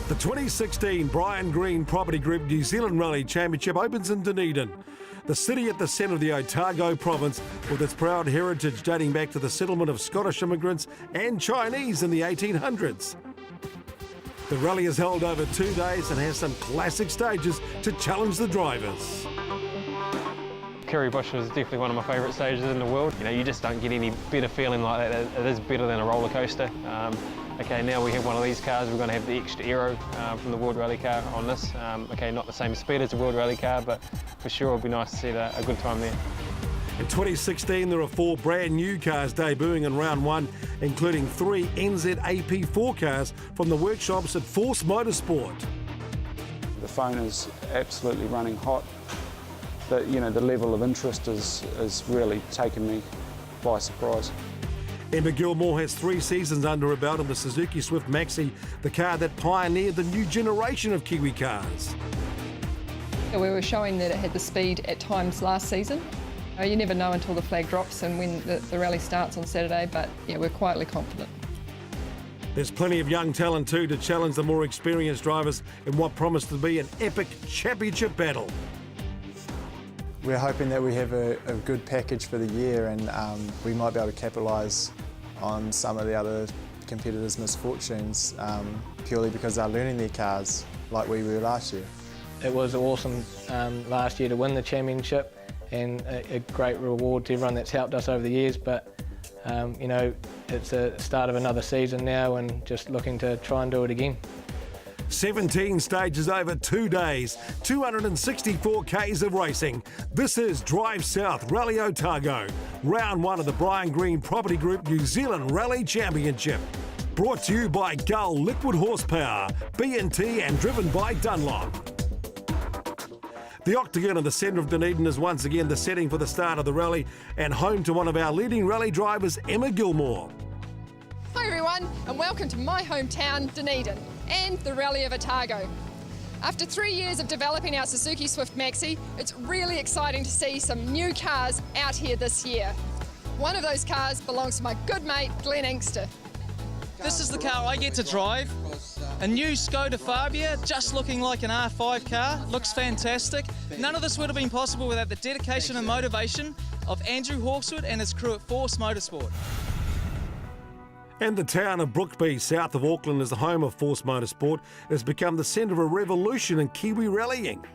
The 2016 Brian Green Property Group New Zealand Rally Championship opens in Dunedin, the city at the centre of the Otago province with its proud heritage dating back to the settlement of Scottish immigrants and Chinese in the 1800s. The rally is held over 2 days and has some classic stages to challenge the drivers. Bush was definitely one of my favourite stages in the world. You just don't get any better feeling like that. It is better than a roller coaster. Okay, now we have one of these cars. We're going to have the extra aero from the World Rally car on this. Okay, not the same speed as the World Rally car, but for sure it'll be nice to see a good time there. In 2016, there are 4 brand new cars debuting in round 1, including 3 NZRC cars from the workshops at Force Motorsport. The phone is absolutely running hot. The level of interest is really taken me by surprise. Emma Gilmore has 3 seasons under her belt in the Suzuki Swift Maxi, the car that pioneered the new generation of Kiwi cars. We were showing that it had the speed at times last season. You never know until the flag drops and when the rally starts on Saturday, but yeah, we're quietly confident. There's plenty of young talent too to challenge the more experienced drivers in what promised to be an epic championship battle. We're hoping that we have a good package for the year and we might be able to capitalise on some of the other competitors' misfortunes purely because they're learning their cars like we were last year. It was awesome last year to win the championship and a great reward to everyone that's helped us over the years, but it's the start of another season now and just looking to try and do it again. 17 stages over 2 days, 264 Ks of racing. This is Drive South Rally Otago, round 1 of the Brian Green Property Group New Zealand Rally Championship. Brought to you by Gull Liquid Horsepower, B&T and driven by Dunlop. The Octagon in the centre of Dunedin is once again the setting for the start of the rally and home to one of our leading rally drivers, Emma Gilmore. Hi everyone, and welcome to my hometown, Dunedin, and the Rally of Otago. After 3 years of developing our Suzuki Swift Maxi, it's really exciting to see some new cars out here this year. One of those cars belongs to my good mate, Glenn Inkster. This is the car I get to drive. A new Skoda Fabia, just looking like an R5 car, looks fantastic. None of this would have been possible without the dedication and motivation of Andrew Hawksworth and his crew at Force Motorsport. And the town of Brookby, south of Auckland, is the home of Force Motorsport. It has become the centre of a revolution in Kiwi rallying.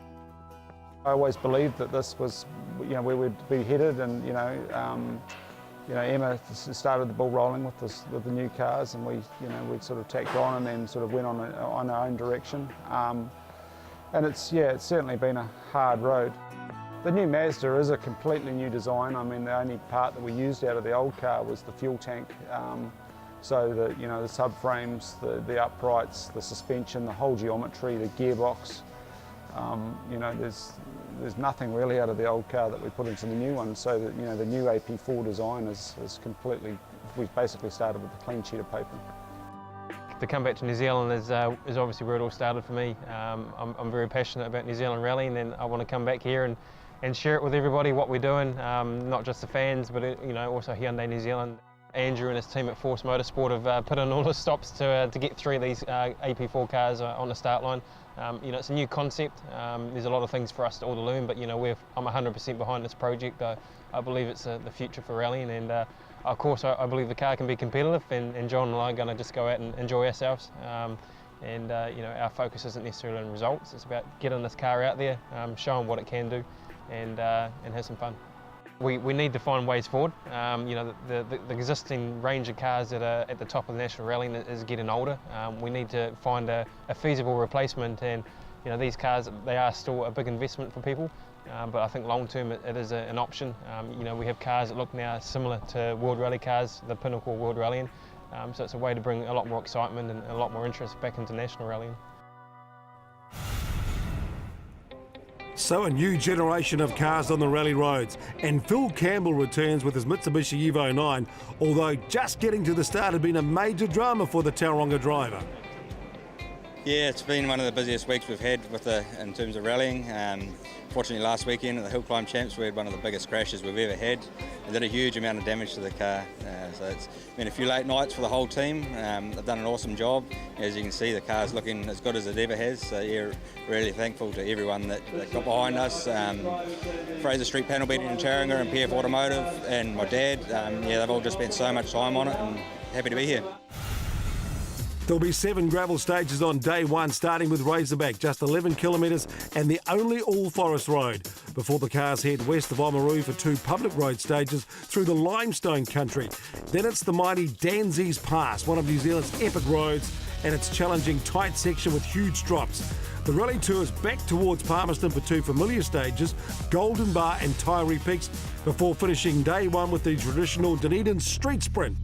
I always believed that this was, where we'd be headed, and Emma started the ball rolling with the new cars, and we sort of tacked on and then sort of went on our own direction. And it's certainly been a hard road. The new Mazda is a completely new design. I mean, the only part that we used out of the old car was the fuel tank. So the subframes, the uprights, the suspension, the whole geometry, the gearbox. There's nothing really out of the old car that we put into the new one. So that the new AP4 design is completely. We've basically started with a clean sheet of paper. To come back to New Zealand is obviously where it all started for me. I'm very passionate about New Zealand rallying, and I want to come back here and share it with everybody what we're doing, not just the fans, but also Hyundai New Zealand. Andrew and his team at Force Motorsport have put in all the stops to get 3 of these AP4 cars on the start line. It's a new concept. There's a lot of things for us all to learn, but I'm 100% behind this project. I believe it's the future for rallying, and of course I believe the car can be competitive, and John and I are going to just go out and enjoy ourselves. Our focus isn't necessarily on results. It's about getting this car out there, showing what it can do, and have some fun. We need to find ways forward. The existing range of cars that are at the top of the national rallying is getting older. We need to find a feasible replacement, and these cars, they are still a big investment for people, but I think long term it is an option. We have cars that look now similar to World Rally cars, the pinnacle World Rallying, so it's a way to bring a lot more excitement and a lot more interest back into national rallying. So a new generation of cars on the rally roads, and Phil Campbell returns with his Mitsubishi Evo 9, although just getting to the start had been a major drama for the Tauranga driver. Yeah, it's been one of the busiest weeks we've had in terms of rallying. Fortunately, last weekend at the Hill Climb Champs, we had one of the biggest crashes we've ever had. It did a huge amount of damage to the car. So it's been a few late nights for the whole team. They've done an awesome job. As you can see, the car's looking as good as it ever has. So yeah, really thankful to everyone that got behind us. Fraser Street Panel Beating in Taringa and PF Automotive and my dad. Yeah, they've all just spent so much time on it, and happy to be here. There'll be 7 gravel stages on day 1, starting with Razorback, just 11 kilometres and the only all-forest road, before the cars head west of Oamaru for 2 public road stages through the limestone country. Then it's the mighty Danzies Pass, one of New Zealand's epic roads, and its challenging tight section with huge drops. The rally tours back towards Palmerston for 2 familiar stages, Golden Bar and Tyree Peaks, before finishing day 1 with the traditional Dunedin street sprint.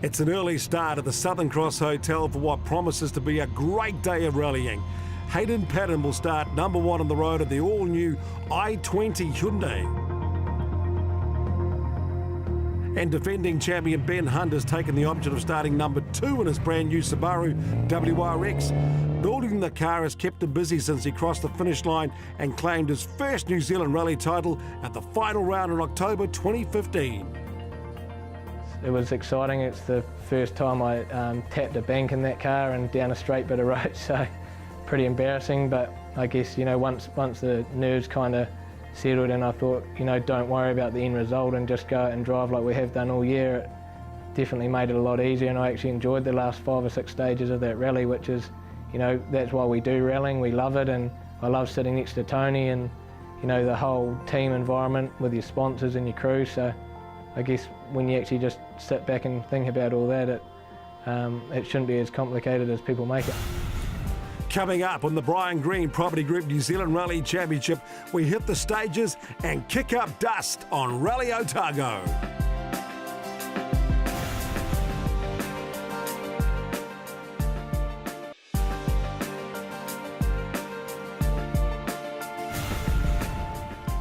It's an early start at the Southern Cross Hotel for what promises to be a great day of rallying. Hayden Perrin will start number 1 on the road of the all-new i20 Hyundai. And defending champion Ben Hunt has taken the option of starting number 2 in his brand new Subaru WRX. Building the car has kept him busy since he crossed the finish line and claimed his first New Zealand rally title at the final round in October 2015. It was exciting. It's the first time I tapped a bank in that car and down a straight bit of road, so pretty embarrassing. But I guess, you know, once the nerves kind of settled and I thought, you know, don't worry about the end result and just go out and drive like we have done all year, it definitely made it a lot easier, and I actually enjoyed the last 5 or 6 stages of that rally, which is, you know, that's why we do rallying. We love it, and I love sitting next to Tony and, you know, the whole team environment with your sponsors and your crew. So I guess when you actually just sit back and think about all that, it shouldn't be as complicated as people make it. Coming up on the Brian Green Property Group New Zealand Rally Championship, we hit the stages and kick up dust on Rally Otago.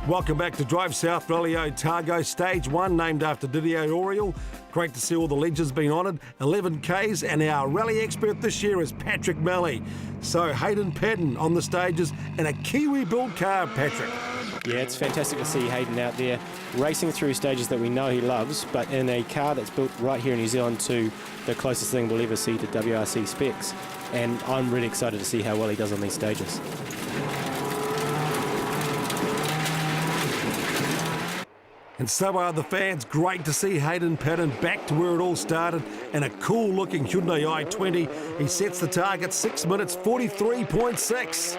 Welcome back to Drive South Rally Otago, Stage 1, named after Didier Oriel. Great to see all the legends being honoured, 11 Ks, and our rally expert this year is Patrick Malley. So Hayden Perrin on the stages in a Kiwi-built car, Patrick. Yeah, it's fantastic to see Hayden out there racing through stages that we know he loves, but in a car that's built right here in New Zealand to the closest thing we'll ever see to WRC specs. And I'm really excited to see how well he does on these stages. And so are the fans. Great to see Hayden Perrin back to where it all started in a cool-looking Hyundai i20. He sets the target 6 minutes 43.6.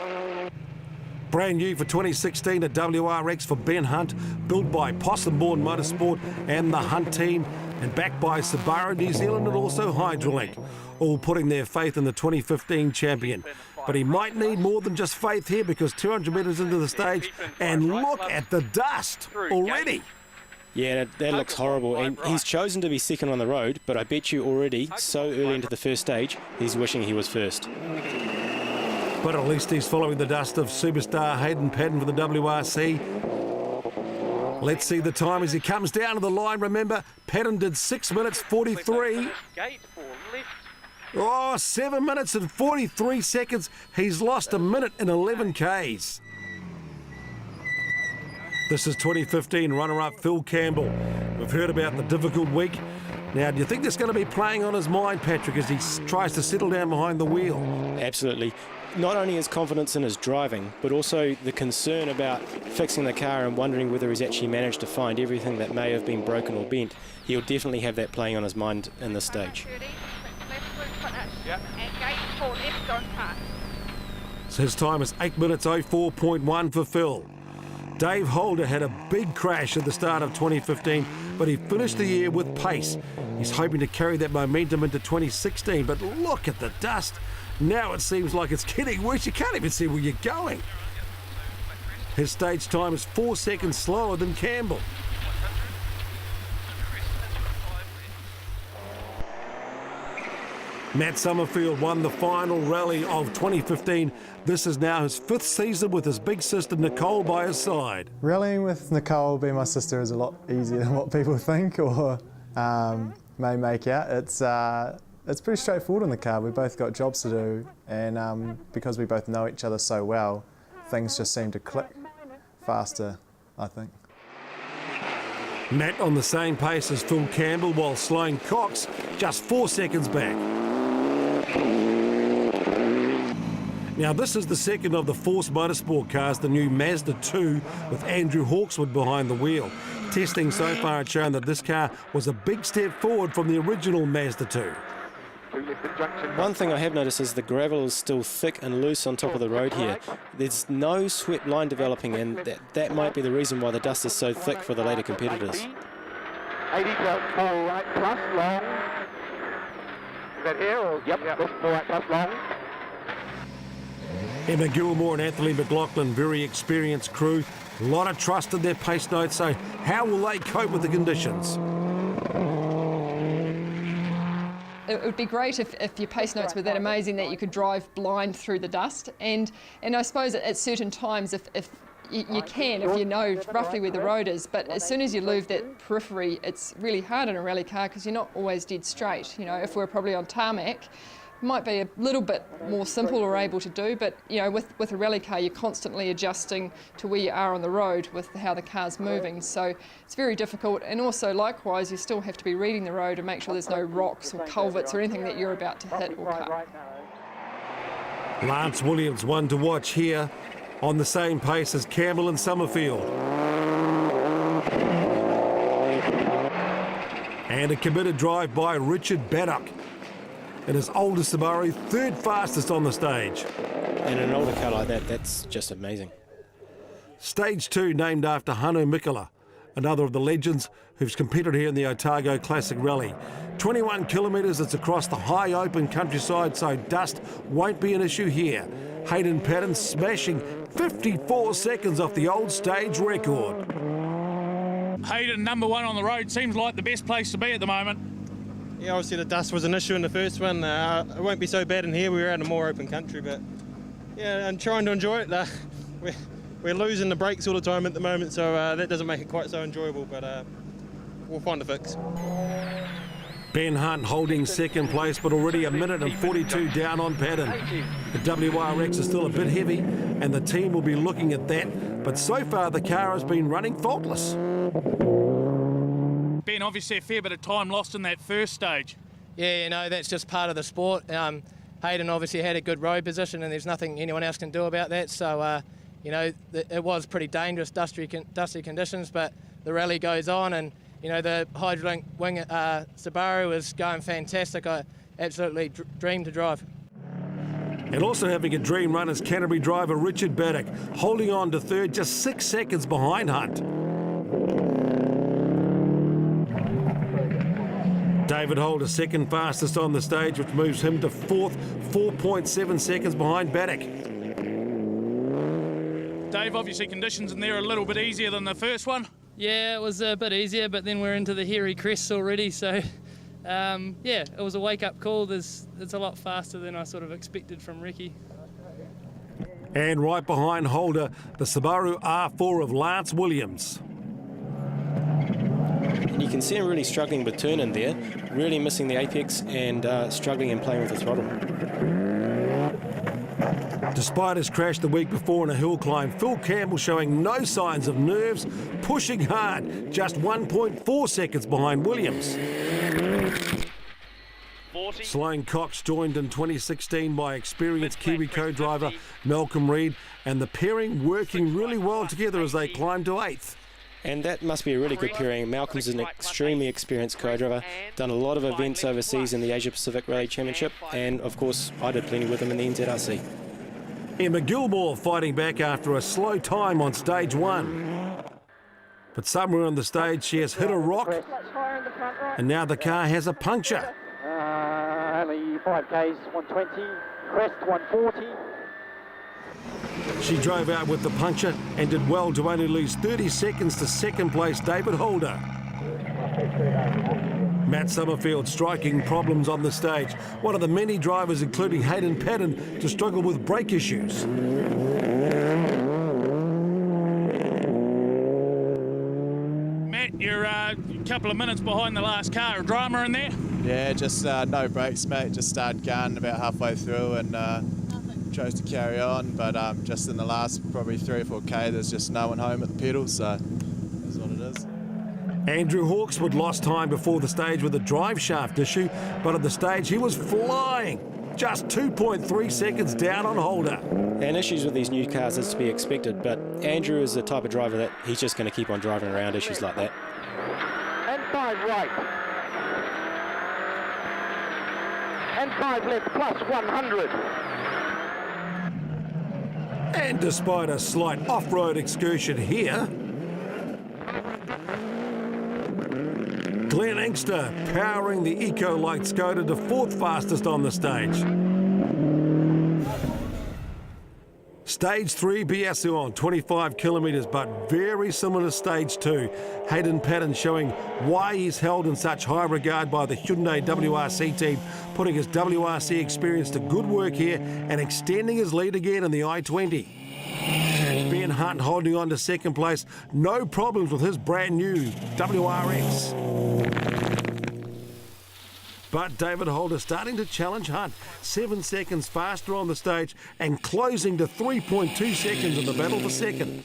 Brand new for 2016, a WRX for Ben Hunt, built by Possum-Born Motorsport and the Hunt team, and backed by Subaru New Zealand and also Hydrolink, all putting their faith in the 2015 champion. But he might need more than just faith here, because 200 metres into the stage, and look at the dust already. Yeah, that looks horrible, and he's chosen to be second on the road, but I bet you already, so early into the first stage, he's wishing he was first. But at least he's following the dust of superstar Hayden Perrin for the WRC. Let's see the time as he comes down to the line. Remember, Perrin did 6 minutes 43. 7 minutes and 43 seconds. He's lost a minute and 11 Ks. This is 2015 runner-up Phil Campbell. We've heard about the difficult week. Now, do you think that's going to be playing on his mind, Patrick, as he tries to settle down behind the wheel? Absolutely. Not only his confidence in his driving, but also the concern about fixing the car and wondering whether he's actually managed to find everything that may have been broken or bent. He'll definitely have that playing on his mind in this stage. So his time is 8 minutes 04.1 for Phil. Dave Holder had a big crash at the start of 2015, but he finished the year with pace. He's hoping to carry that momentum into 2016, but look at the dust. Now it seems like it's getting worse. You can't even see where you're going. His stage time is 4 seconds slower than Campbell. Matt Sommerfeld won the final rally of 2015. This is now his 5th season with his big sister Nicole by his side. Rallying with Nicole, being my sister, is a lot easier than what people think or may make out. It's It's pretty straightforward in the car. We've both got jobs to do, and because we both know each other so well, things just seem to click faster, I think. Matt on the same pace as Phil Campbell, while Sloane Cox just 4 seconds back. Now this is the second of the Force Motorsport cars, the new Mazda 2 with Andrew Hawksworth behind the wheel. Testing so far had shown that this car was a big step forward from the original Mazda 2. One thing I have noticed is the gravel is still thick and loose on top of the road here. There's no swept line developing, and that might be the reason why the dust is so thick for the later competitors. 80 4 right plus long. Is that here or? Yep, this 4 right plus long. Emma Gilmore and Anthony McLaughlin, very experienced crew. A lot of trust in their pace notes, so how will they cope with the conditions? It would be great if your pace notes were that amazing that you could drive blind through the dust. And I suppose at certain times, if you can, if you know roughly where the road is, but as soon as you lose that periphery, it's really hard in a rally car because you're not always dead straight. You know, if we're probably on tarmac, it might be a little bit more simple or able to do, but you know, with a rally car, you're constantly adjusting to where you are on the road with how the car's moving. So it's very difficult, and also likewise, you still have to be reading the road and make sure there's no rocks or culverts or anything that you're about to hit or cut. Lance Williams, one to watch here, on the same pace as Campbell and Sommerfeld. And a committed drive by Richard Baddock. In his older Subaru, third fastest on the stage. And in an older car like that, that's just amazing. Stage 2 named after Hannu Mikkola, another of the legends who's competed here in the Otago Classic Rally. 21 kilometres, it's across the high open countryside, so dust won't be an issue here. Hayden Perrin smashing 54 seconds off the old stage record. Hayden, number 1 on the road, seems like the best place to be at the moment. Yeah, obviously the dust was an issue in the first one. It won't be so bad in here. We're out in a more open country, but yeah, I'm trying to enjoy it. We're losing the brakes all the time at the moment, so that doesn't make it quite so enjoyable, but we'll find a fix. Ben Hunt holding second place, but already a minute and 42 down on Patton. The WRX is still a bit heavy, and the team will be looking at that, but so far the car has been running faultless. Ben, obviously a fair bit of time lost in that first stage. Yeah, you know, that's just part of the sport. Hayden obviously had a good road position, and there's nothing anyone else can do about that. So, you know, it was pretty dangerous, dusty conditions, but the rally goes on, and, you know, the Hydrolink wing Subaru was going fantastic. I absolutely dreamed to drive. And also having a dream run is Canterbury driver Richard Baddock, holding on to third, just 6 seconds behind Hunt. David Holder, second fastest on the stage, which moves him to fourth, 4.7 seconds behind Baddock. Dave, obviously conditions in there are a little bit easier than the first one. Yeah, it was a bit easier, but then we're into the hairy crests already, so yeah, it was a wake-up call. It's a lot faster than I sort of expected from Ricky. And right behind Holder, the Subaru R4 of Lance Williams. And you can see him really struggling with turn in there, really missing the apex and struggling and playing with the throttle. Despite his crash the week before in a hill climb, Phil Campbell showing no signs of nerves, pushing hard, just 1.4 seconds behind Williams. Sloane Cox joined in 2016 by experienced Kiwi co-driver Malcolm Reid, and the pairing working really well together as they climbed to 8th. And that must be a really good pairing. Malcolm's an extremely experienced co-driver, done a lot of events overseas in the Asia Pacific Rally Championship, and of course I did plenty with him in the NZRC. Emma Gilmore fighting back after a slow time on stage 1. But somewhere on the stage she has hit a rock, and now the car has a puncture. Only 5Ks, 120, crest 140. She drove out with the puncture and did well to only lose 30 seconds to second place David Holder. Matt Sommerfeld striking problems on the stage. One of the many drivers, including Hayden Perrin, to struggle with brake issues. Matt, you're a couple of minutes behind the last car. A drama in there? Yeah, just no brakes, mate. Just started going about halfway through and chose to carry on. But just in the last probably 3 or 4K, there's just no one home at the pedals, so that's what it is. Andrew Hawksworth lost time before the stage with a drive shaft issue, but at the stage he was flying. Just 2.3 seconds down on Holder. And issues with these new cars is to be expected, but Andrew is the type of driver that he's just going to keep on driving around issues like that. And 5 right. And 5 left plus 100. And despite a slight off-road excursion here, Glenn Inkster powering the Eco-Light Skoda to 4th fastest on the stage. Stage 3 Biathlon, 25 kilometres, but very similar to Stage 2. Hayden Perrin showing why he's held in such high regard by the Hyundai WRC team, putting his WRC experience to good work here and extending his lead again in the I-20. Ben Hunt holding on to 2nd place, no problems with his brand new WRX. But David Holder starting to challenge Hunt, 7 seconds faster on the stage and closing to 3.2 seconds in the battle for 2nd.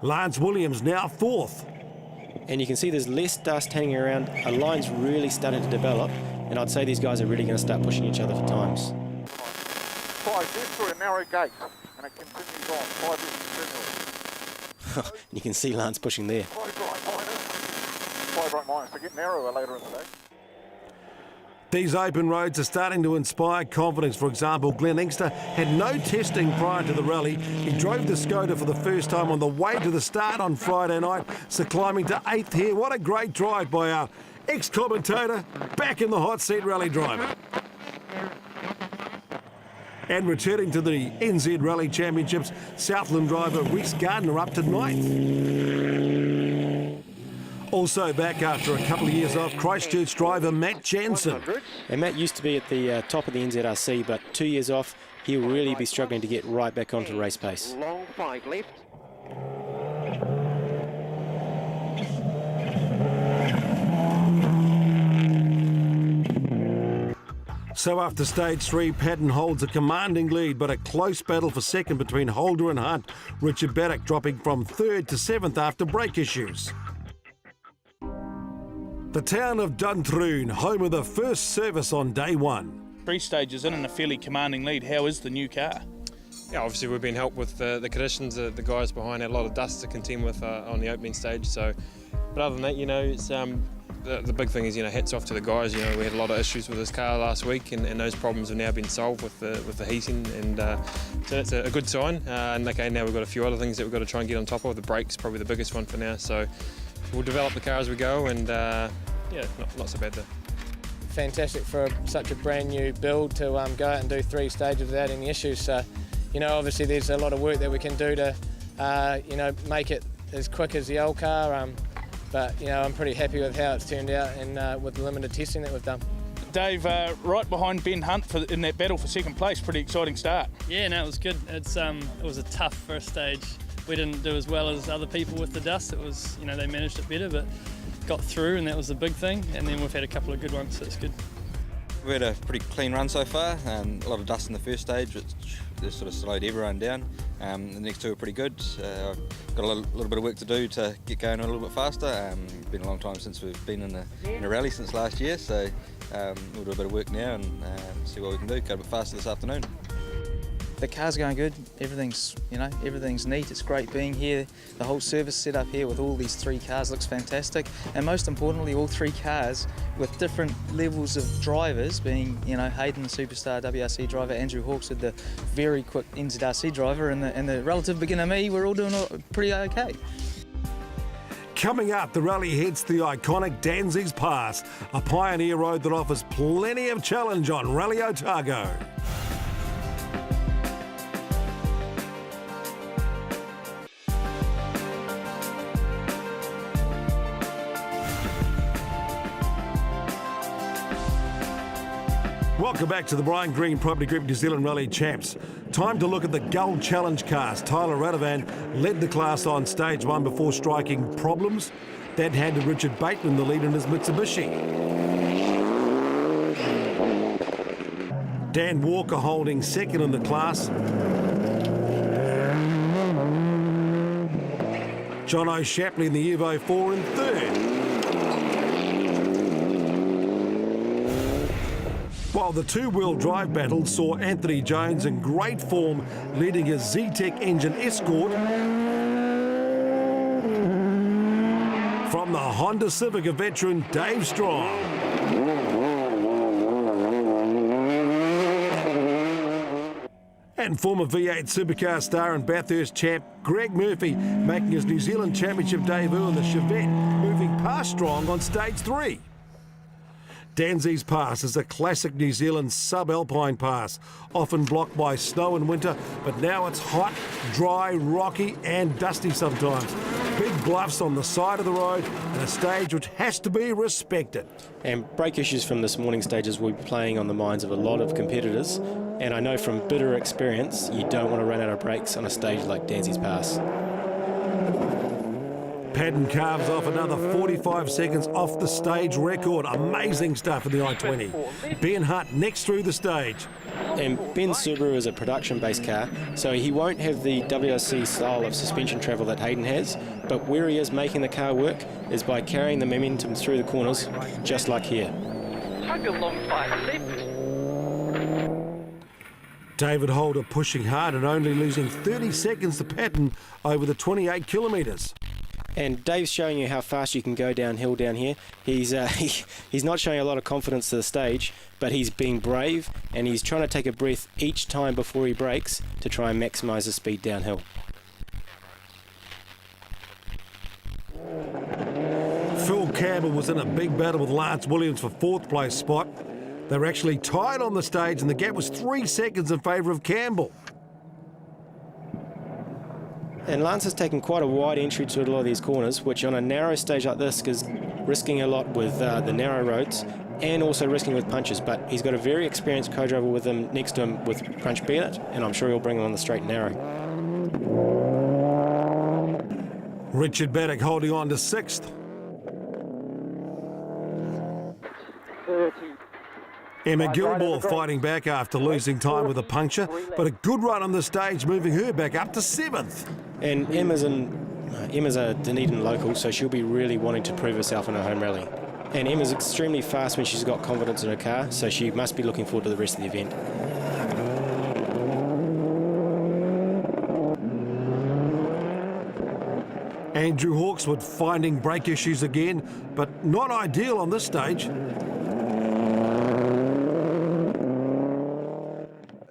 Lance Williams now 4th. And you can see there's less dust hanging around. A line's really starting to develop, and I'd say these guys are really going to start pushing each other for times. 5 left through a narrow gate, and it continues on. 5 left continually. You can see Lance pushing there. 5 right minus to get narrower later in the day. These open roads are starting to inspire confidence. For example, Glenn Inkster had no testing prior to the rally. He drove the Skoda for the first time on the way to the start on Friday night, so climbing to 8th here. What a great drive by our ex-commentator, back in the hot seat rally driver. And returning to the NZ Rally Championships, Southland driver Reece Gardner up to 9th. Also back after a couple of years off, Christchurch driver Matt Jansen. And Matt used to be at the top of the NZRC, but 2 years off, he'll really be struggling to get right back onto race pace. Long 5 left. So after Stage 3, Patton holds a commanding lead, but a close battle for 2nd between Holder and Hunt. Richard Baddock dropping from 3rd to 7th after brake issues. The town of Duntroon, home of the first service on day 1. 3 stages in and a fairly commanding lead. How is the new car? Yeah, obviously we've been helped with the conditions. The guys behind had a lot of dust to contend with on the opening stage. So, but other than that, it's the big thing is hats off to the guys. We had a lot of issues with this car last week, and those problems have now been solved with the heating, and so that's a good sign. And okay, now we've got a few other things that we've got to try and get on top of. The brakes probably the biggest one for now. So we'll develop the car as we go, and yeah, not so bad though. Fantastic for such a brand new build to go out and do 3 stages without any issues. So, obviously there's a lot of work that we can do to, make it as quick as the old car. But I'm pretty happy with how it's turned out and with the limited testing that we've done. Dave, right behind Ben Hunt in that battle for 2nd place. Pretty exciting start. Yeah, no, it was good. It was a tough first stage. We didn't do as well as other people with the dust. It was, they managed it better, but got through, and that was the big thing. And then we've had a couple of good ones, so it's good. We had a pretty clean run so far, and a lot of dust in the first stage, which just sort of slowed everyone down. The next 2 are pretty good. Got a little bit of work to do to get going a little bit faster. Been a long time since we've been in a rally since last year, so we'll do a bit of work now and see what we can do. Go a bit faster this afternoon. The car's going good. Everything's neat. It's great being here. The whole service set up here with all these 3 cars looks fantastic. And most importantly, all 3 cars with different levels of drivers, being Hayden, the superstar WRC driver, Andrew Hawksworth, the very quick NZRC driver, and the relative beginner me. We're all doing pretty okay. Coming up, the rally heads to the iconic Danzigs Pass, a pioneer road that offers plenty of challenge on Rally Otago. Welcome back to the Brian Green Property Group New Zealand Rally Champs. Time to look at the Gull Challenge cars. Tyler Radovan led the class on stage 1 before striking problems. That handed Richard Bateman the lead in his Mitsubishi. Dan Walker holding second in the class. Jono Shapley in the Evo 4 in third. While the two-wheel drive battle saw Anthony Jones in great form leading his Z-Tech engine Escort from the Honda Civic veteran Dave Strong. And former V8 supercar star and Bathurst champ Greg Murphy making his New Zealand Championship debut in the Chevette, moving past Strong on stage 3. Danzi's Pass is a classic New Zealand subalpine pass, often blocked by snow in winter, but now it's hot, dry, rocky and dusty sometimes. Big bluffs on the side of the road and a stage which has to be respected. And brake issues from this morning stages will be playing on the minds of a lot of competitors, and I know from bitter experience you don't want to run out of brakes on a stage like Danzi's Pass. Padden carves off another 45 seconds off the stage record. Amazing stuff in the I-20. Ben Hunt next through the stage. And Ben's Subaru is a production-based car, so he won't have the WRC style of suspension travel that Hayden has, but where he is making the car work is by carrying the momentum through the corners, just like here. David Holder pushing hard and only losing 30 seconds to Patton over the 28 kilometres. And Dave's showing you how fast you can go downhill down here. He's not showing a lot of confidence to the stage, but he's being brave and he's trying to take a breath each time before he brakes to try and maximise the speed downhill. Phil Campbell was in a big battle with Lance Williams for 4th place spot. They were actually tied on the stage and the gap was 3 seconds in favour of Campbell. And Lance has taken quite a wide entry to a lot of these corners, which on a narrow stage like this is risking a lot with the narrow roads and also risking with punches. But he's got a very experienced co-driver with him next to him with Crunch Bennett, and I'm sure he'll bring him on the straight and narrow. Richard Baddock holding on to 6th. Emma Gilmore fighting back after losing time with a puncture, but a good run on the stage, moving her back up to 7th. And Emma's a Dunedin local, so she'll be really wanting to prove herself in her home rally. And Emma's extremely fast when she's got confidence in her car, so she must be looking forward to the rest of the event. Andrew Hawksworth finding brake issues again, but not ideal on this stage.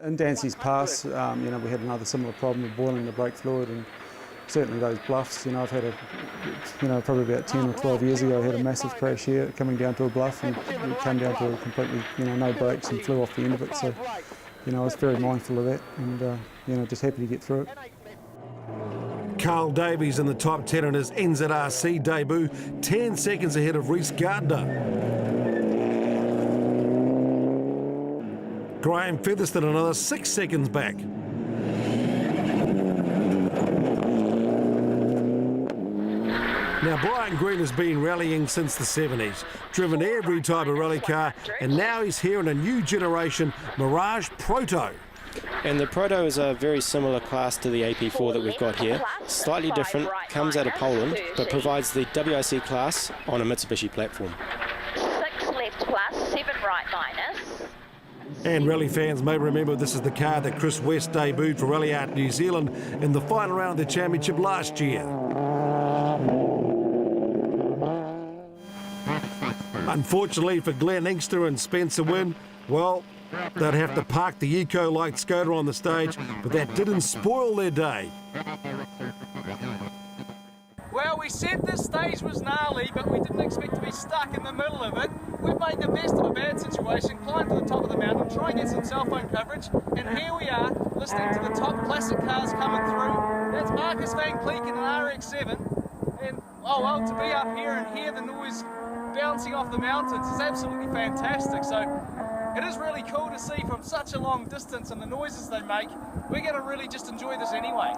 In Dancy's Pass, we had another similar problem with boiling the brake fluid, and certainly those bluffs. I've had probably about 10 or 12 years ago, I had a massive crash here coming down to a bluff, and it came down to a completely, no brakes and flew off the end of it. So, I was very mindful of that, and just happy to get through it. Karl Davies in the top 10 in his NZRC debut, 10 seconds ahead of Rhys Gardner. Graham Featherston another 6 seconds back. Now Brian Green has been rallying since the 70s, driven every type of rally car, and now he's here in a new generation Mirage Proto. And the Proto is a very similar class to the AP4 that we've got here. Slightly different, comes out of Poland, but provides the WRC class on a Mitsubishi platform. 6 left plus, 7 right minus. And rally fans may remember this is the car that Chris West debuted for Rally Art New Zealand in the final round of the championship last year. Unfortunately for Glenn Inkster and Spencer Wynn, well, they'd have to park the Eco-Light Skoda on the stage, but that didn't spoil their day. Well, we said this stage was gnarly, but we didn't expect to be stuck in the middle of it. We've made the best of a bad situation, climbed to the top of the mountain, try and get some cell phone coverage, and here we are, listening to the top classic cars coming through. That's Marcus van Cleek in an RX-7, and oh well, to be up here and hear the noise bouncing off the mountains is absolutely fantastic. So it is really cool to see from such a long distance and the noises they make. We're going to really just enjoy this anyway.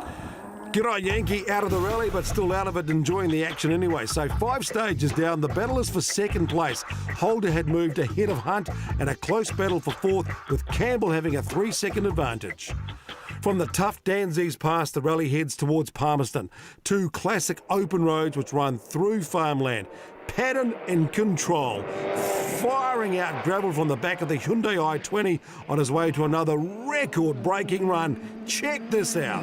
Good on Yankee, out of the rally, but still out of it, enjoying the action anyway. So 5 stages down, the battle is for second place. Holder had moved ahead of Hunt, and a close battle for fourth, with Campbell having a 3-second advantage. From the tough Danzies Pass, the rally heads towards Palmerston. 2 classic open roads which run through farmland. Pattern and control. Firing out gravel from the back of the Hyundai i20 on his way to another record-breaking run. Check this out.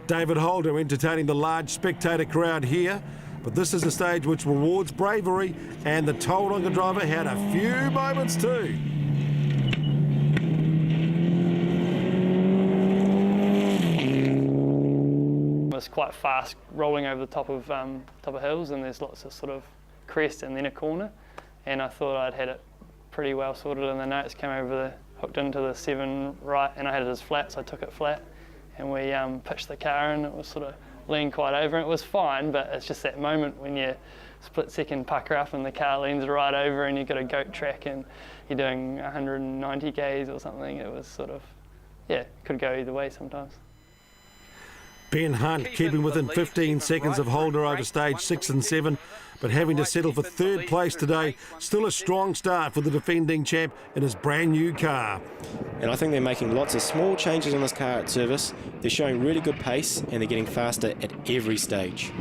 David Holder entertaining the large spectator crowd here, but this is a stage which rewards bravery, and the Tauranga driver had a few moments too. It's quite fast, rolling over the top of hills, and there's lots of sort of crest and then a corner, and I thought I'd had it pretty well sorted, and the notes came over hooked into the 7 right, and I had it as flat, so I took it flat. And we pitched the car, and it was sort of leaned quite over. It was fine, but it's just that moment when you split-second pucker up and the car leans right over and you've got a goat track and you're doing 190 k's or something. It was sort of, yeah, could go either way sometimes. Ben Hunt keeping within 15 seconds of Holder over stage 6 and 7, but having to settle for 3rd place today. Still a strong start for the defending champ in his brand new car. And I think they're making lots of small changes on this car at service. They're showing really good pace, and they're getting faster at every stage.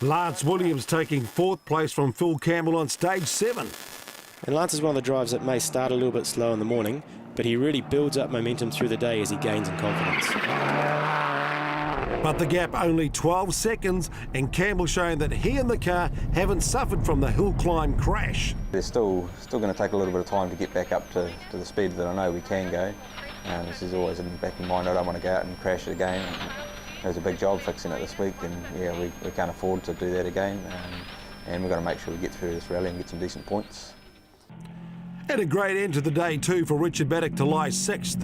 Lance Williams taking 4th place from Phil Campbell on stage 7. And Lance is one of the drivers that may start a little bit slow in the morning, but he really builds up momentum through the day as he gains in confidence. But the gap only 12 seconds, and Campbell showing that he and the car haven't suffered from the hill climb crash. They're still going to take a little bit of time to get back up to the speed that I know we can go. This is always in the back of my mind. I don't want to go out and crash it again. There's a big job fixing it this week, and yeah, we can't afford to do that again. And we've got to make sure we get through this rally and get some decent points. And a great end to the day too for Richard Baddock to lie 6th.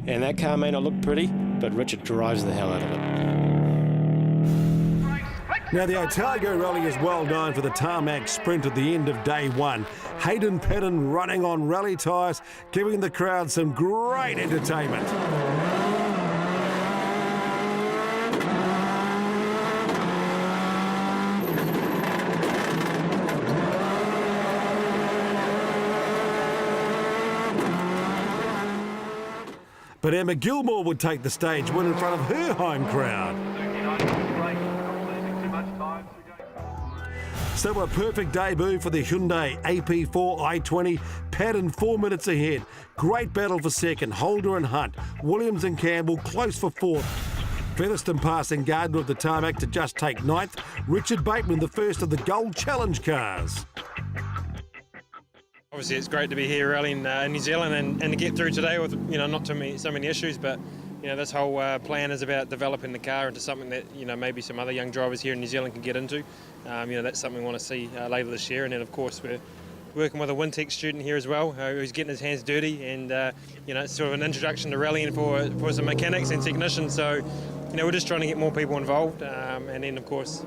And that car may not look pretty, but Richard drives the hell out of it. Now the Otago rally is well known for the tarmac sprint at the end of day 1. Hayden Perrin running on rally tyres, giving the crowd some great entertainment. But Emma Gilmore would take the stage win in front of her home crowd. So a perfect debut for the Hyundai AP4 i20, pattern 4 minutes ahead. Great battle for second, Holder and Hunt. Williams and Campbell close for 4th. Featherston passing Gardner of the tarmac to just take 9th. Richard Bateman, the first of the Gold Challenge cars. Obviously, it's great to be here rallying in New Zealand and to get through today with not so many issues, but this whole plan is about developing the car into something that maybe some other young drivers here in New Zealand can get into. That's something we want to see later this year, and then of course we're working with a Wintech student here as well, who's getting his hands dirty, and it's sort of an introduction to rallying for some mechanics and technicians. So we're just trying to get more people involved, and then of course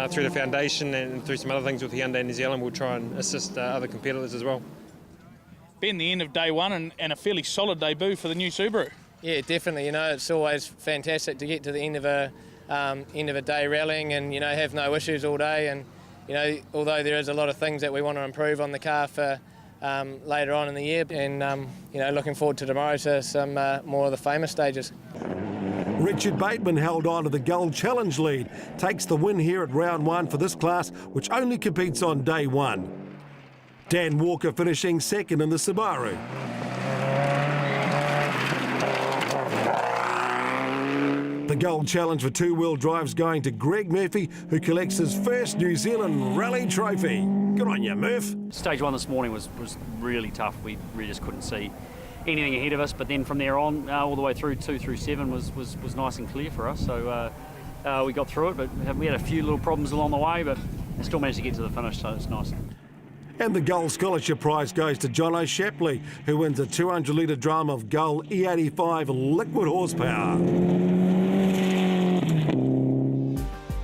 through the foundation and through some other things with Hyundai New Zealand, we'll try and assist other competitors as well. Been the end of day 1 and a fairly solid debut for the new Subaru. Yeah, definitely. It's always fantastic to get to the end of a day rallying and have no issues all day. And although there is a lot of things that we want to improve on the car for later on in the year, and looking forward to tomorrow to some more of the famous stages. Richard Bateman held on to the Gold Challenge lead, takes the win here at round 1 for this class, which only competes on day 1. Dan Walker finishing second in the Subaru. The Gold Challenge for 2-wheel drives going to Greg Murphy, who collects his first New Zealand Rally trophy. Good on you, Murph. Stage 1 this morning was really tough. We really just couldn't see anything ahead of us, but then from there on, all the way through 2 through 7 was nice and clear for us. So we got through it, but we had a few little problems along the way, but still managed to get to the finish, so it's nice. And the Gold Scholarship Prize goes to Jono Shapley, who wins a 200-litre drum of Gold E85 liquid horsepower.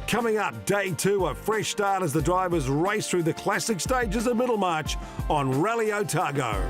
Coming up, day 2, a fresh start as the drivers race through the classic stages of Middlemarch on Rally Otago.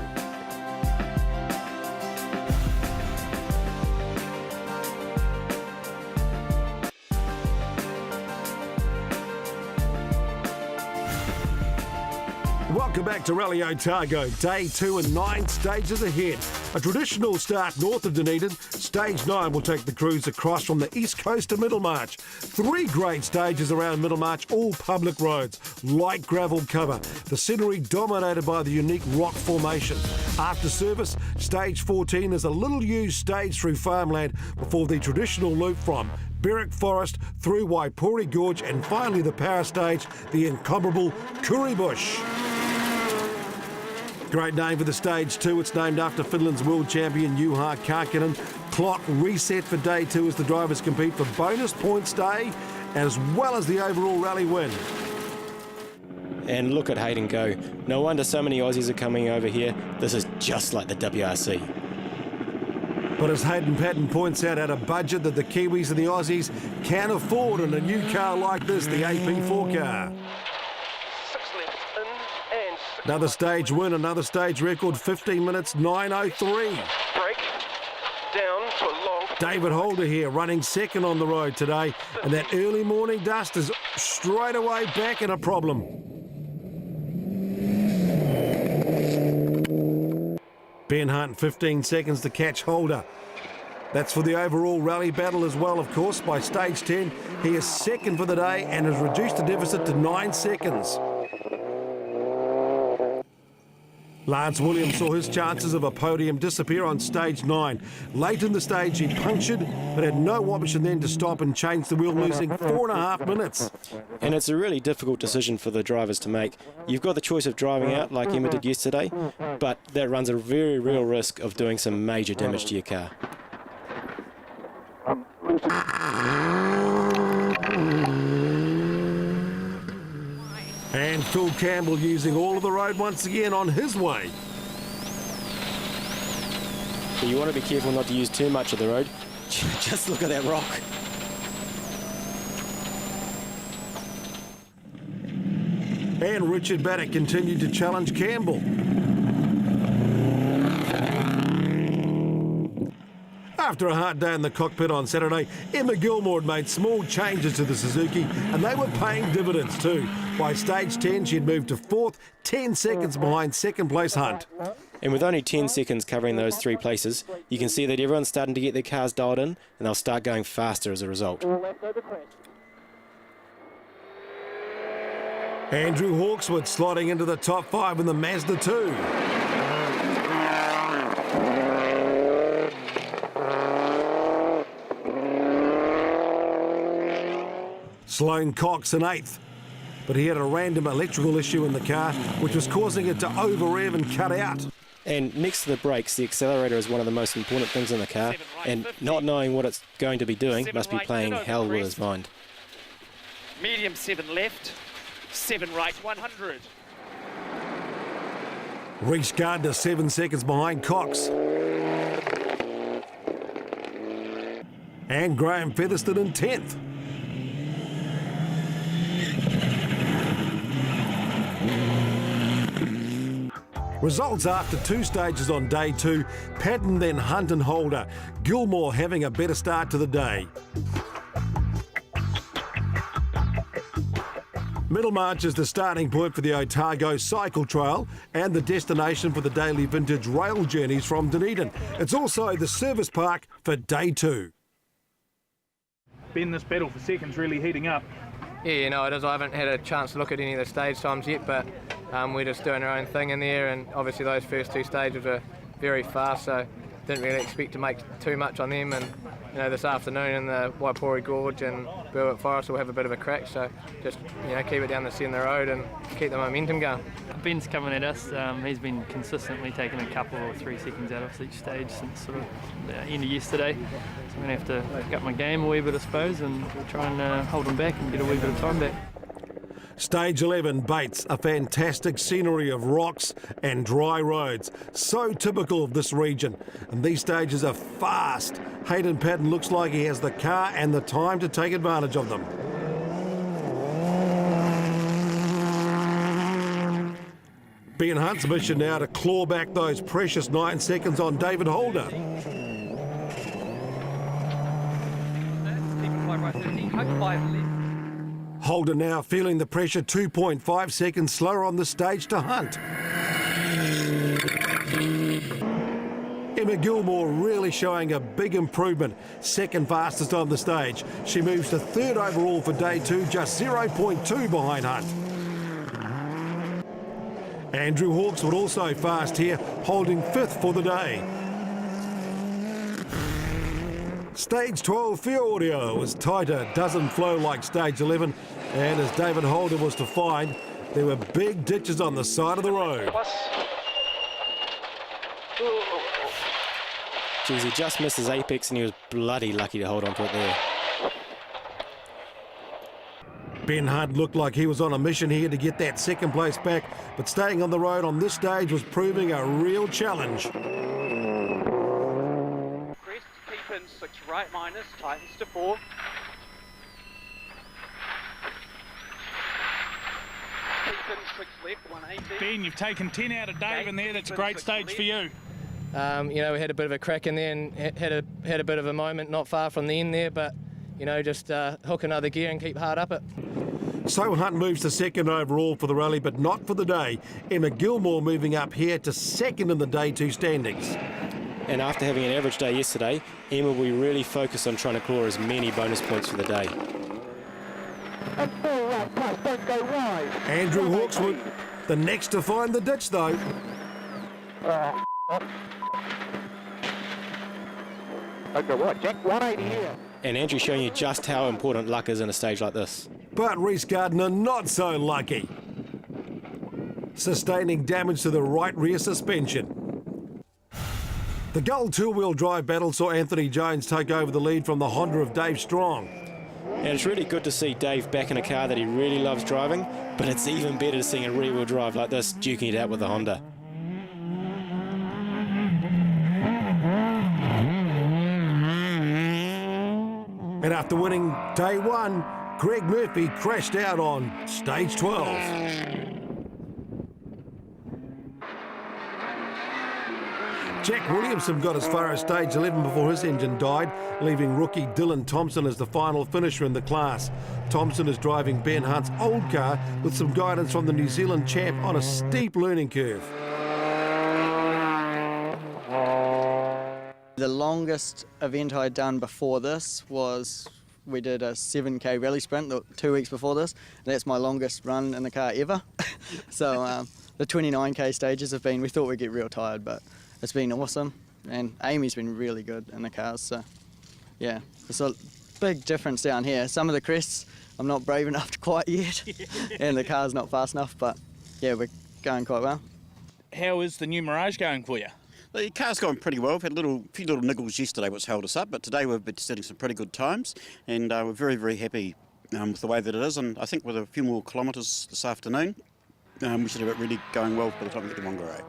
Welcome back to Rally Otago. Day 2 and 9 stages ahead. A traditional start north of Dunedin. Stage 9 will take the cruise across from the east coast to Middlemarch. 3 great stages around Middlemarch, all public roads, light gravel cover. The scenery dominated by the unique rock formation. After service, stage 14 is a little used stage through farmland before the traditional loop from Berwick Forest through Waipori Gorge and finally the power stage, the incomparable Kuribush. Great name for the stage 2. It's named after Finland's world champion Juha Karkinen. Clock reset for day 2 as the drivers compete for bonus points day as well as the overall rally win. And look at Hayden go. No wonder so many Aussies are coming over here. This is just like the WRC. But as Hayden Perrin points out, at a budget that the Kiwis and the Aussies can afford in a new car like this, the AP4 car. Another stage win, another stage record, 15 minutes, 9:03. Break down to a long. David Holder here, running second on the road today, and that early morning dust is straight away back in a problem. Ben Hunt, 15 seconds to catch Holder. That's for the overall rally battle as well, of course. By stage 10, he is second for the day and has reduced the deficit to 9 seconds. Lance Williams saw his chances of a podium disappear on stage 9. Late in the stage, he punctured, but had no option then to stop and change the wheel, losing 4.5 minutes. And it's a really difficult decision for the drivers to make. You've got the choice of driving out like Emma did yesterday, but that runs a very real risk of doing some major damage to your car. And Phil Campbell using all of the road once again on his way. But you want to be careful not to use too much of the road. Just look at that rock. And Richard Baddock continued to challenge Campbell. After a hard day in the cockpit on Saturday, Emma Gilmore had made small changes to the Suzuki and they were paying dividends too. By stage 10, she had moved to 4th, 10 seconds behind second place Hunt. And with only 10 seconds covering those 3 places, you can see that everyone's starting to get their cars dialed in and they'll start going faster as a result. Andrew Hawksworth sliding into the top 5 in the Mazda 2. Sloane Cox in 8th, but he had a random electrical issue in the car which was causing it to over-rev and cut out. And next to the brakes, the accelerator is one of the most important things in the car, and not knowing what it's going to be doing must be playing hell with his mind. Medium 7 left, 7 right, 100. Reece Gardner 7 seconds behind Cox. And Graham Featherston in 10th. Results after 2 stages on day 2, Patton, then Hunt and Holder. Gilmore having a better start to the day. Middlemarch is the starting point for the Otago Cycle Trail and the destination for the daily vintage rail journeys from Dunedin. It's also the service park for day 2. Ben, this battle for second's really heating up. Yeah, you know it is. I haven't had a chance to look at any of the stage times yet, but we're just doing our own thing in there, and obviously those first 2 stages were very fast, so didn't really expect to make too much on them. And you know, this afternoon in the Waipori Gorge and Berwick Forest we'll have a bit of a crack, so just keep it down the centre of the road and keep the momentum going. Ben's coming at us. He's been consistently taking a couple or 3 seconds out of each stage since sort of the end of yesterday. So I'm going to have to pick up my game a wee bit, I suppose, and try and hold him back and get a wee bit of time back. Stage 11, Bates, a fantastic scenery of rocks and dry roads. So typical of this region. And these stages are fast. Hayden Perrin looks like he has the car and the time to take advantage of them. Ben Hunt's mission now to claw back those precious 9 seconds on David Holder. Holder now feeling the pressure, 2.5 seconds slower on the stage to Hunt. Emma Gilmore really showing a big improvement, second fastest on the stage. She moves to third overall for day 2, just 0.2 behind Hunt. Andrew Hawksworth also fast here, holding 5th for the day. Stage 12 field audio was tighter, doesn't flow like stage 11, and as David Holder was to find, there were big ditches on the side of the road. Geez, he just missed his apex and he was bloody lucky to hold on to it there. Ben Hunt looked like he was on a mission here to get that second place back, but staying on the road on this stage was proving a real challenge. Crest, keep in 6 right minus, tightens to 4. Keep in 6 left, 180. Ben, you've taken 10 out of Dave in there. That's a great stage for you. You know, we had a bit of a crack in there and had a bit of a moment not far from the end there, but, you know, just hook another gear and keep hard up it. So Hunt moves to second overall for the rally, but not for the day. Emma Gilmore moving up here to second in the day 2 standings. And after having an average day yesterday, Emma will be really focused on trying to claw as many bonus points for the day. And 4 right plus, don't go wide. Andrew Hawksworth, the next to find the ditch though. Okay, what, Jack? 180 here. And Andrew showing you just how important luck is in a stage like this. But Reese Gardner not so lucky. Sustaining damage to the right rear suspension. The Gull two-wheel drive battle saw Anthony Jones take over the lead from the Honda of Dave Strong. And it's really good to see Dave back in a car that he really loves driving, but it's even better to see a rear-wheel drive like this duking it out with the Honda. And after winning day 1, Greg Murphy crashed out on stage 12. Jack Williamson got as far as stage 11 before his engine died, leaving rookie Dylan Thompson as the final finisher in the class. Thompson is driving Ben Hunt's old car with some guidance from the New Zealand champ on a steep learning curve. The longest event I'd done before this was, we did a 7k rally sprint 2 weeks before this. That's my longest run in the car ever. So the 29k stages have been, we thought we'd get real tired, but it's been awesome. And Amy's been really good in the cars, so yeah. There's a big difference down here. Some of the crests I'm not brave enough to quite yet, and the car's not fast enough, but yeah, we're going quite well. How is the new Mirage going for you? The car's gone pretty well. We've had a few little niggles yesterday which held us up, but today we've been setting some pretty good times, and we're very, very happy with the way that it is. And I think with a few more kilometres this afternoon, we should have it really going well by the time we get to Whangarei.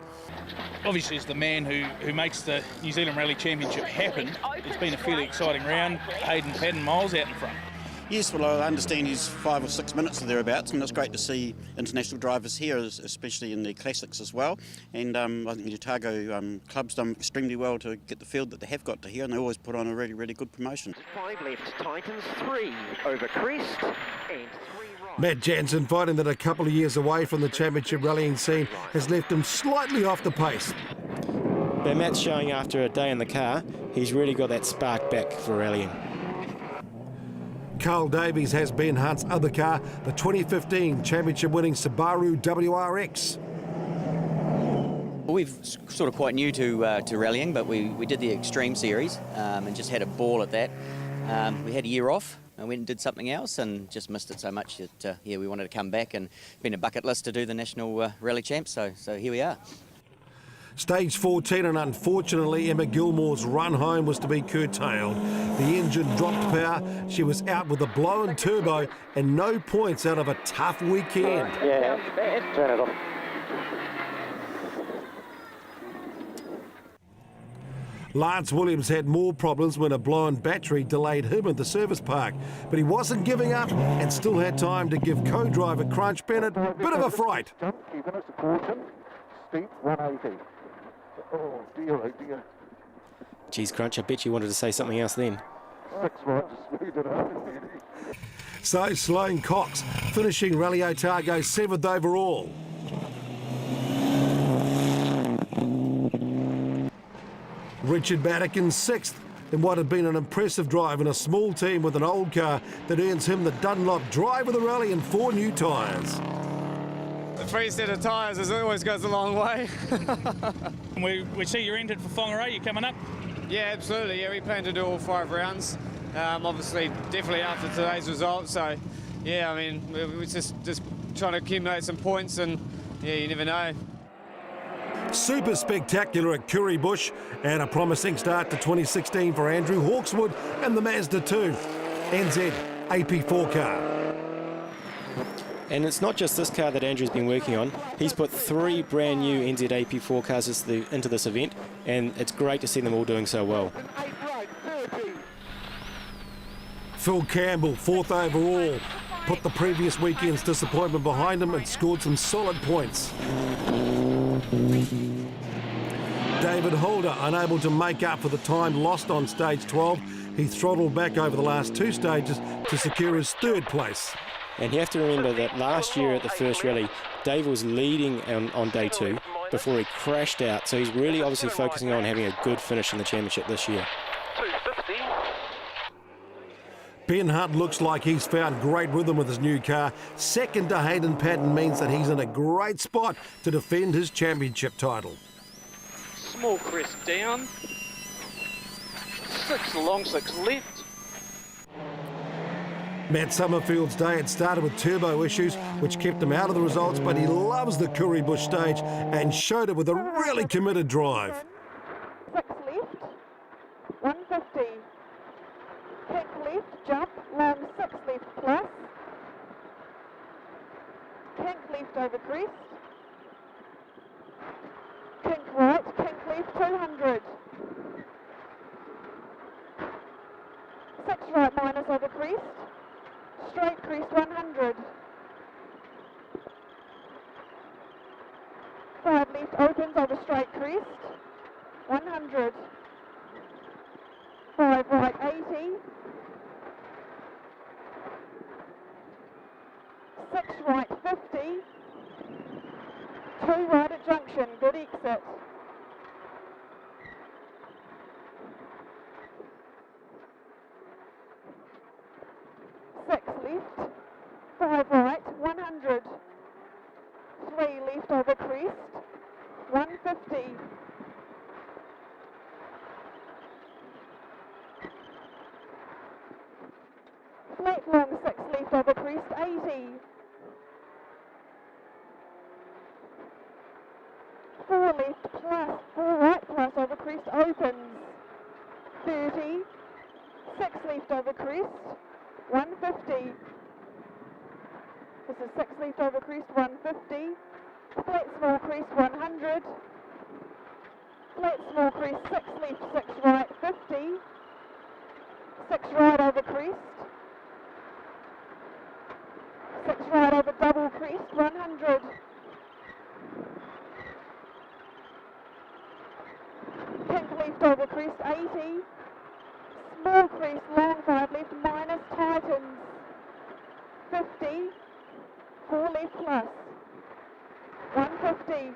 Obviously, as the man who makes the New Zealand Rally Championship happen, it's been a fairly exciting round. Hayden Perrin miles out in front. Yes, well, I understand he's 5 or 6 minutes or thereabouts, and it's great to see international drivers here, especially in the classics as well. And I think the Otago club's done extremely well to get the field that they have got to here, and they always put on a really, really good promotion. 5 left, tightens 3 over crest, and 3 right. Matt Jansen, finding that a couple of years away from the championship rallying scene has left him slightly off the pace. But Matt's showing after a day in the car, he's really got that spark back for rallying. Karl Davies has Ben Hunt's other car, the 2015 championship-winning Subaru WRX. We're sort of quite new to rallying, but we did the Extreme Series and just had a ball at that. We had a year off and went and did something else and just missed it so much that yeah, we wanted to come back, and been a bucket list to do the National Rally Champs, so here we are. Stage 14, and unfortunately Emma Gilmore's run home was to be curtailed. The engine dropped power, she was out with a blown turbo and no points out of a tough weekend. Yeah, turn it off. Lance Williams had more problems when a blown battery delayed him at the service park, but he wasn't giving up and still had time to give co-driver Crunch Bennett a bit of a fright. A few minutes of caution. steep, 180. Oh dear. Geez, Crunch, I bet you wanted to say something else then. 6 right to speed it up. So Sloane Cox finishing Rally Otago 7th overall. Richard Baddikin 6th in what had been an impressive drive in a small team with an old car that earns him the Dunlop Driver of the Rally and 4 new tyres. The 3 set of tyres always goes a long way. we see you're entered for Whangarei, you coming up? Yeah, absolutely. Yeah, we plan to do all 5 rounds. Obviously, definitely after today's result. So, yeah, I mean, we're just trying to accumulate some points, and yeah, you never know. Super spectacular at Currybush and a promising start to 2016 for Andrew Hawksworth and the Mazda 2 NZ AP4 car. And it's not just this car that Andrew's been working on. He's put 3 brand new NZ AP4 cars into this event, and it's great to see them all doing so well. Phil Campbell, 4th overall, put the previous weekend's disappointment behind him and scored some solid points. David Holder, unable to make up for the time lost on stage 12, he throttled back over the last 2 stages to secure his 3rd place. And you have to remember that last year at the first rally, Dave was leading on day 2 before he crashed out. So he's really obviously focusing on having a good finish in the championship this year. Ben Hunt looks like he's found great rhythm with his new car. 2nd to Hayden Perrin means that he's in a great spot to defend his championship title. Small crest down. 6 long, 6 left. Matt Sommerfeld's day had started with turbo issues, which kept him out of the results, but he loves the Currybush stage and showed it with a really committed drive. 6 left, 150. Kick left, jump, long 6 left plus. Kink left over crest. Kink right, kink left, 200. 6 right minus over crest. Straight crest, 100. 5 left opens over straight crest, 100. 5 right, 80. 6 right, 50. 2 right at junction, good exit. 6 left, 5 right, 100. 3 left over crest, 150. 8 long, 6 left over crest, 80. 4 left plus, 4 right plus over crest opens, 30. 6 left over crest, 150. This is 6 left over crest, 150. Flat small crest, 100. Flat small crest, 6 left, 6 right, 50. 6 right over crest. 6 right over double crest, 100. Pink left over crest, 80. Small crest, long 5 left, minus tightens, 50. 4 left plus, 150.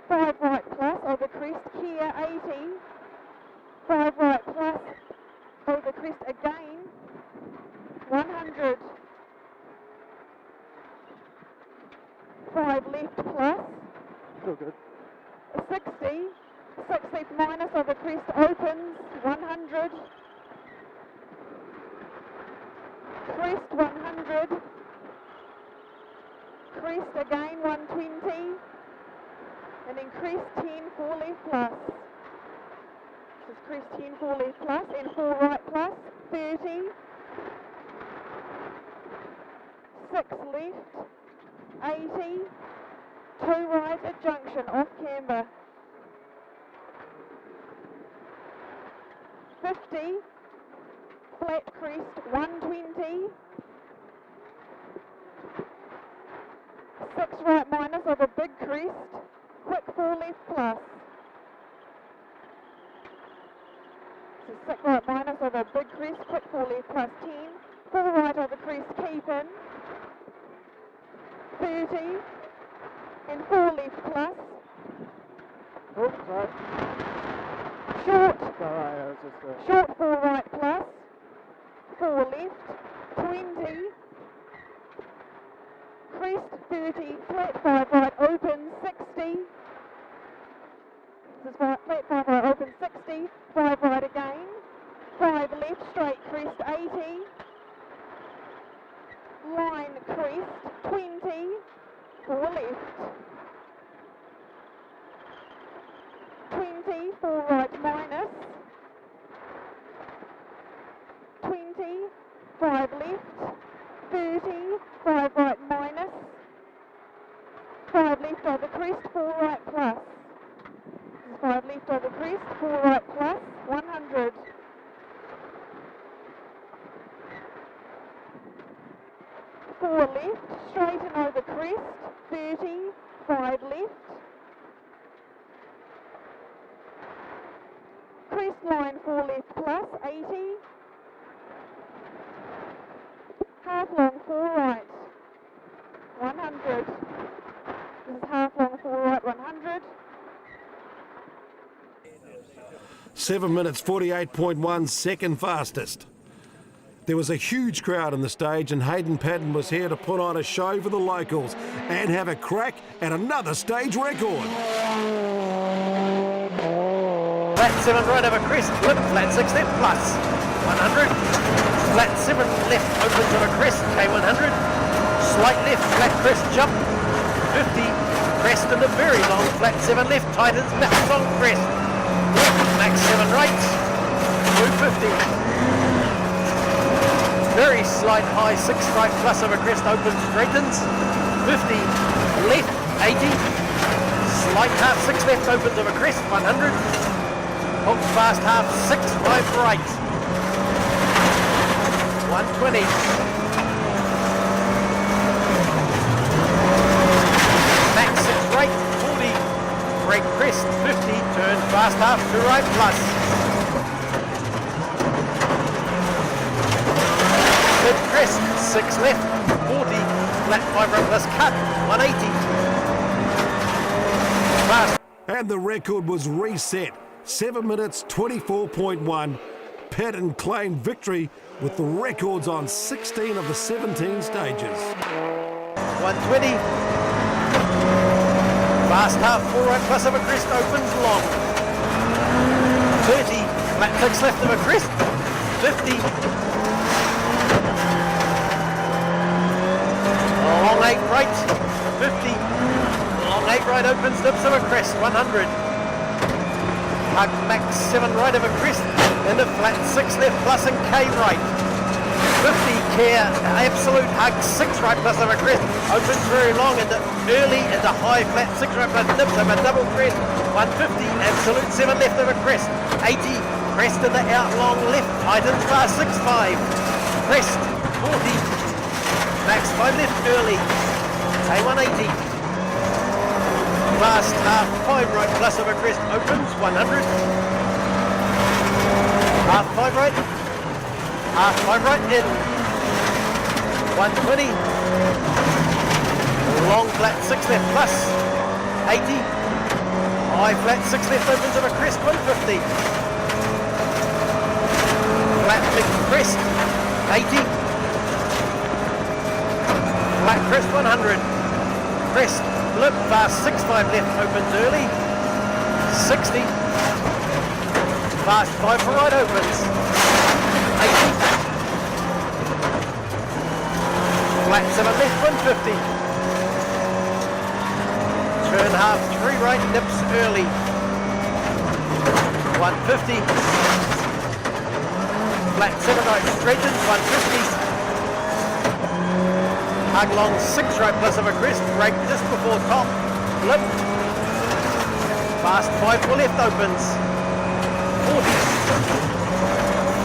5 right plus over crest, Kia 80. 5 right plus over crest again, 100. 5 left plus, Still good. 60. 6 left minus over crest opens, 100. Crest 100. Crest again 120. And then crest 10, 4 left plus. This is crest 10, 4 left plus and 4 right plus, 30. 6 left, 80. 2 right at junction off camber. 50. Flat crest, 120. 6 right minus over big crest, quick 4 left plus. So 6 right minus over big crest, quick 4 left plus 10, 4 right over crest, keep in, 30, and 4 left plus. Oh, sorry. Short, Sorry, that was just a... short 4 right plus, 4 left, 20, crest 30, flat 5 right open 60, this is flat 5 right open 60, 5 right again, 5 left straight crest 80, line crest 20, 4 left, 20, 4 right minus, 20, 5 left, 30, 5 right minus, 5 left over crest, 4 right plus. 5 left over crest, 4 right plus, 100. 4 left, straighten over crest, 30, 5 left. Crest line 4 left plus, 80. Half long 4 right, 100. This is half long 4 right, 100. 7 minutes 48.1, second fastest. There was a huge crowd in the stage and Hayden Perrin was here to put on a show for the locals and have a crack at another stage record. Flat 7 right over crest, flip, flat 6 left plus, 100. Flat 7 left opens over crest, K100. Slight left, flat crest jump, 50. Crest and a very long flat 7 left, tightens, max on crest. Max 7 right, 250. Very slight high 6 right plus over crest, opens, straightens, 50. Left, 80. Slight half 6 left, opens over crest, 100. Hook fast half 6 5 right, 120. Max 6 right, 40. Break crest, 50. Turn fast half 2 right plus. Mid crest, 6 left, 40. Flat 5 right plus cut, 180. Fast. And the record was reset. 7 minutes 24.1. Perrin claimed victory with the records on 16 of the 17 stages. 120. Fast half 4 right plus over crest, opens long. 30. Flat 6 left over crest, 50. Long 8 right, 50. Long 8 right opens, dips over crest, 100. Hug max 7 right over crest, and a flat 6 left plus and K right. 50 care, absolute hug 6 right plus over crest, opens very long and early and a high flat 6 right plus dips over double crest. 150, absolute 7 left over crest. 80, crest in the out long left, tightens fast 6-5. Crest 40, max 5 left early, K180. Fast half 5 right plus over crest, opens 100. Half 5 right, half 5 right in, 120. Long flat 6 left plus, 80. High flat 6 left opens over crest, 150. Flat big crest, 80. Flat crest 100. Crest, flip fast 6-5 left opens early, 60. Fast 5 for right opens, 80. Flat 7 left 150. Turn half 3 right, nips early, 150. Flat 7 right straightens, 150. Hug long 6 right plus over crest, brake just before top, flip. Fast 5 for left opens, 40.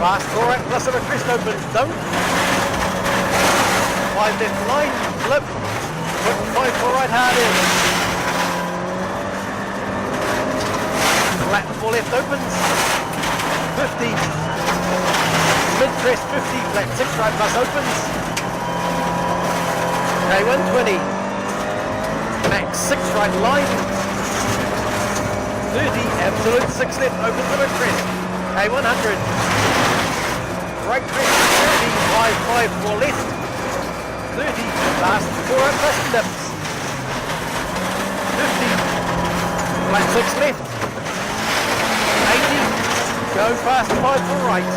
Fast 4 right plus over crest opens, don't. 5 left line, flip. Foot 5 for right hard in. Flat 4 left opens. 50. Mid crest 50, flat 6 right plus opens. K120. Max 6 right line. 30, absolute 6 left opens on a crest. K100. Right crest 30, 5 4 left. 30, last 4 right plus dips. 50, flat 6 left. 80, go fast 5 for right.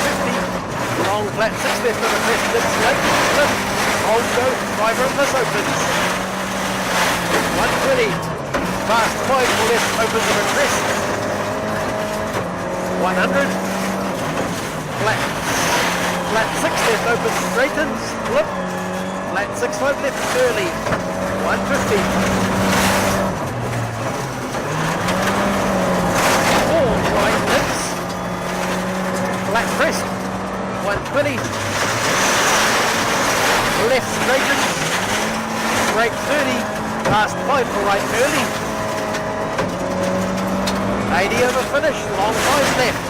50, long flat 6 left on the crest, dips late, flip, hold go, 5 right plus opens. 120, fast 5 for left, opens on a crest. 100, flat 6 left, opens, straightens, flip, flat 6 5 left, early, 150. 4 right dips, flat crest, 120, left straightens, break 30, last 5 for right early, 80 over finish, long 5 left,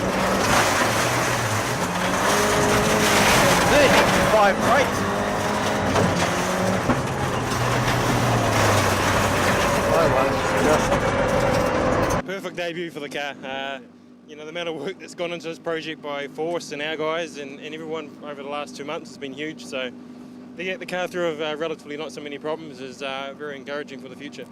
35 right. Perfect debut for the car. You know, the amount of work that's gone into this project by Force and our guys and everyone over the last 2 months has been huge. So to get the car through with relatively not so many problems is very encouraging for the future.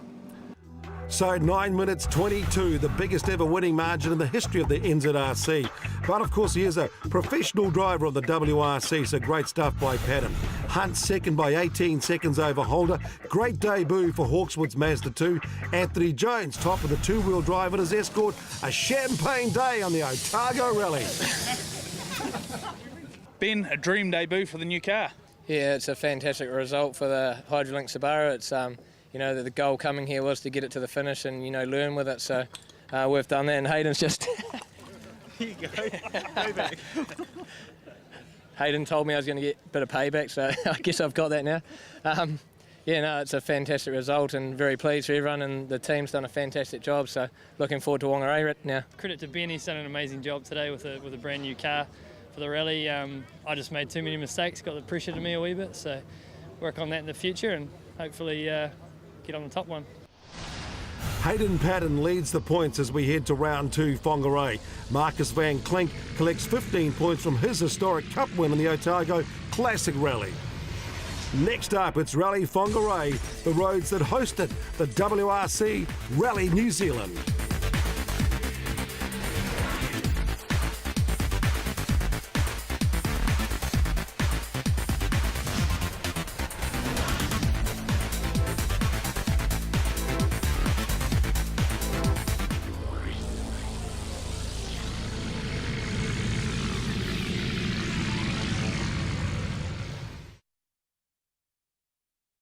So 9 minutes 22, the biggest ever winning margin in the history of the NZRC. But of course he is a professional driver of the WRC, so great stuff by Patton. Hunt second by 18 seconds over Holder. Great debut for Hawksworth's Mazda 2. Anthony Jones top of the two-wheel drive and his Escort. A champagne day on the Otago Rally. Ben, a dream debut for the new car. Yeah, it's a fantastic result for the Hydrolink Subaru. It's you know, the goal coming here was to get it to the finish and, you know, learn with it. So we've done that, and Hayden's just... Here you go. Payback. Hayden told me I was going to get a bit of payback, so I guess I've got that now. Yeah, no, it's a fantastic result and very pleased for everyone, and the team's done a fantastic job, so looking forward to Whangarei now. Credit to Ben, he's done an amazing job today with a brand new car for the rally. I just made too many mistakes, got the pressure to me a wee bit, so work on that in the future and hopefully get on the top one. Hayden Perrin leads the points as we head to round 2 Whangarei. Marcus van Klink collects 15 points from his historic cup win in the Otago Classic Rally. Next up, it's Rally Whangarei, the roads that hosted the WRC Rally New Zealand.